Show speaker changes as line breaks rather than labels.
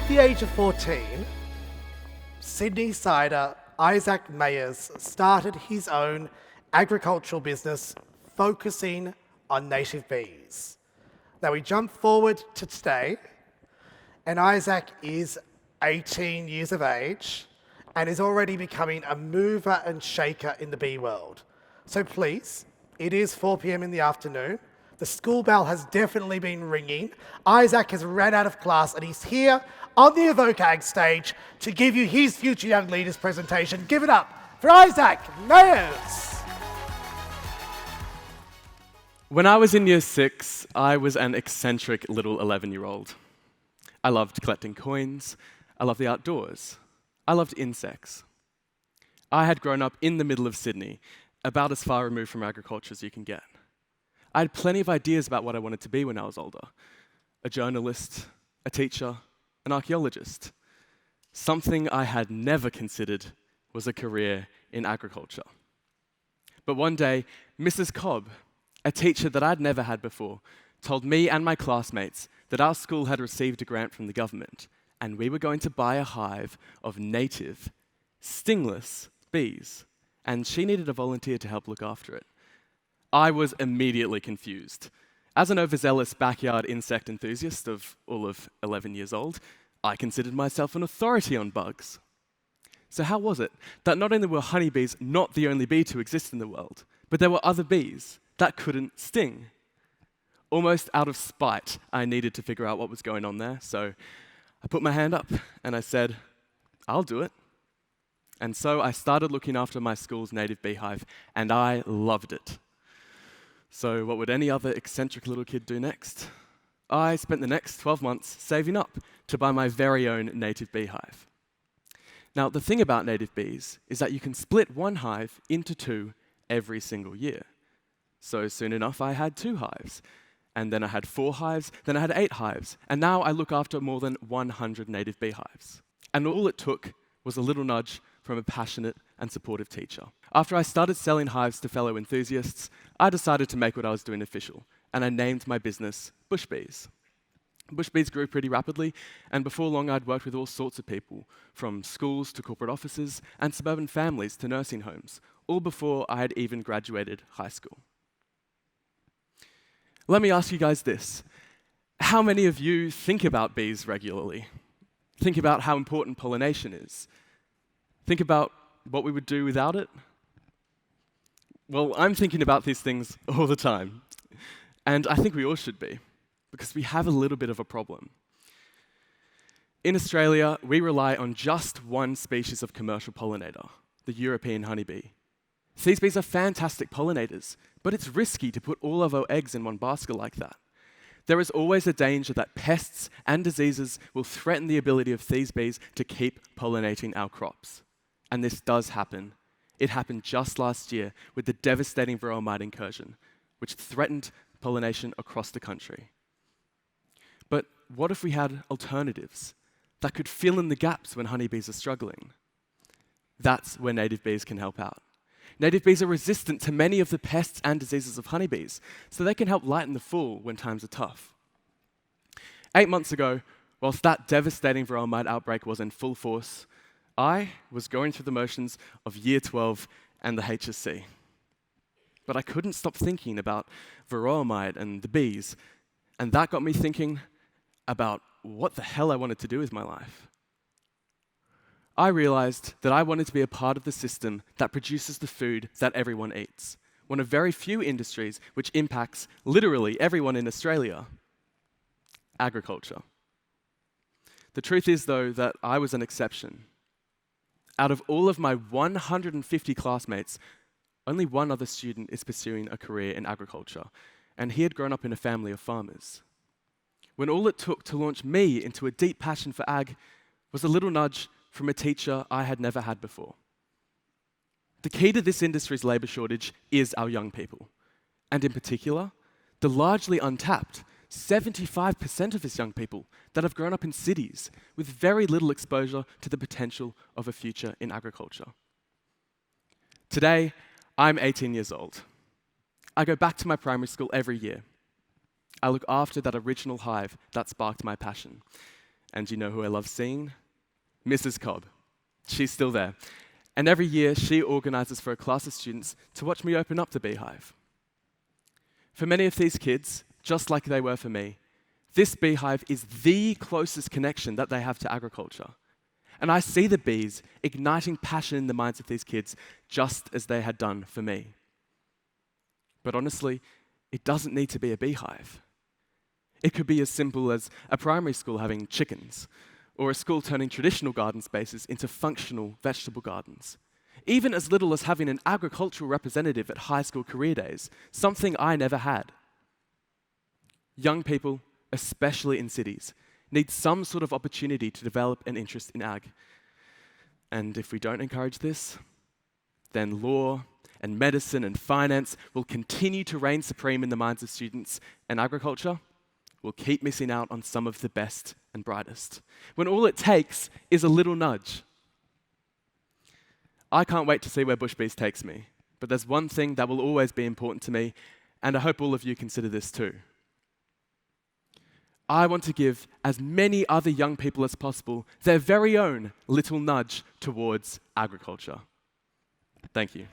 the age of 14, Sydney-sider Isaac Mayers started his own agricultural business focusing on native bees. Now we jump forward to today, and Isaac is 18 years of age and is already becoming a mover and shaker in the bee world. So please, it is 4 p.m. in the afternoon. The school bell has definitely been ringing. Isaac has ran out of class and he's here on the Evoke Ag stage to give you his Future Young Leaders presentation. Give it up for Isaac Mayers.
When I was in year 6, I was an eccentric little 11-year-old. I loved collecting coins. I loved the outdoors. I loved insects. I had grown up in the middle of Sydney, about as far removed from agriculture as you can get. I had plenty of ideas about what I wanted to be when I was older. A journalist, a teacher, an archaeologist. Something I had never considered was a career in agriculture. But one day, Mrs. Cobb, a teacher that I'd never had before, told me and my classmates that our school had received a grant from the government and we were going to buy a hive of native, stingless bees, and she needed a volunteer to help look after it. I was immediately confused. As an overzealous backyard insect enthusiast of all of 11 years old, I considered myself an authority on bugs. So how was it that not only were honeybees not the only bee to exist in the world, but there were other bees that couldn't sting? Almost out of spite, I needed to figure out what was going on there, so I put my hand up and I said, I'll do it. And so I started looking after my school's native beehive, and I loved it. So what would any other eccentric little kid do next? I spent the next 12 months saving up to buy my very own native beehive. Now, the thing about native bees is that you can split one hive into 2 every single year. So soon enough, I had 2 hives. And then I had 4 hives, then I had 8 hives. And now I look after more than 100 native beehives. And all it took was a little nudge from a passionate and supportive teacher. After I started selling hives to fellow enthusiasts, I decided to make what I was doing official, and I named my business Bush Bees. Bush Bees grew pretty rapidly, and before long I'd worked with all sorts of people, from schools to corporate offices and suburban families to nursing homes, all before I had even graduated high school. Let me ask you guys this. How many of you think about bees regularly? Think about how important pollination is. Think about what we would do without it. Well, I'm thinking about these things all the time. And I think we all should be, because we have a little bit of a problem. In Australia, we rely on just one species of commercial pollinator, the European honeybee. These bees are fantastic pollinators, but it's risky to put all of our eggs in one basket like that. There is always a danger that pests and diseases will threaten the ability of these bees to keep pollinating our crops. And this does happen. It happened just last year with the devastating varroa mite incursion, which threatened pollination across the country. But what if we had alternatives that could fill in the gaps when honeybees are struggling? That's where native bees can help out. Native bees are resistant to many of the pests and diseases of honeybees, so they can help lighten the fall when times are tough. 8 months ago, whilst that devastating varroa mite outbreak was in full force, I was going through the motions of Year 12 and the HSC. But I couldn't stop thinking about varroa mite and the bees, and that got me thinking about what the hell I wanted to do with my life. I realized that I wanted to be a part of the system that produces the food that everyone eats, one of very few industries which impacts literally everyone in Australia: agriculture. The truth is, though, that I was an exception. Out of all of my 150 classmates, only one other student is pursuing a career in agriculture, and he had grown up in a family of farmers. When all it took to launch me into a deep passion for ag was a little nudge from a teacher I had never had before. The key to this industry's labour shortage is our young people, and in particular, the largely untapped 75% of us young people that have grown up in cities with very little exposure to the potential of a future in agriculture. Today, I'm 18 years old. I go back to my primary school every year. I look after that original hive that sparked my passion. And you know who I love seeing? Mrs. Cobb. She's still there. And every year, she organizes for a class of students to watch me open up the beehive. For many of these kids, just like they were for me, this beehive is the closest connection that they have to agriculture. And I see the bees igniting passion in the minds of these kids, just as they had done for me. But honestly, it doesn't need to be a beehive. It could be as simple as a primary school having chickens, or a school turning traditional garden spaces into functional vegetable gardens. Even as little as having an agricultural representative at high school career days, something I never had. Young people, especially in cities, need some sort of opportunity to develop an interest in ag. And if we don't encourage this, then law and medicine and finance will continue to reign supreme in the minds of students, and agriculture will keep missing out on some of the best and brightest, when all it takes is a little nudge. I can't wait to see where Bush Bees takes me, but there's one thing that will always be important to me, and I hope all of you consider this too. I want to give as many other young people as possible their very own little nudge towards agriculture. Thank you.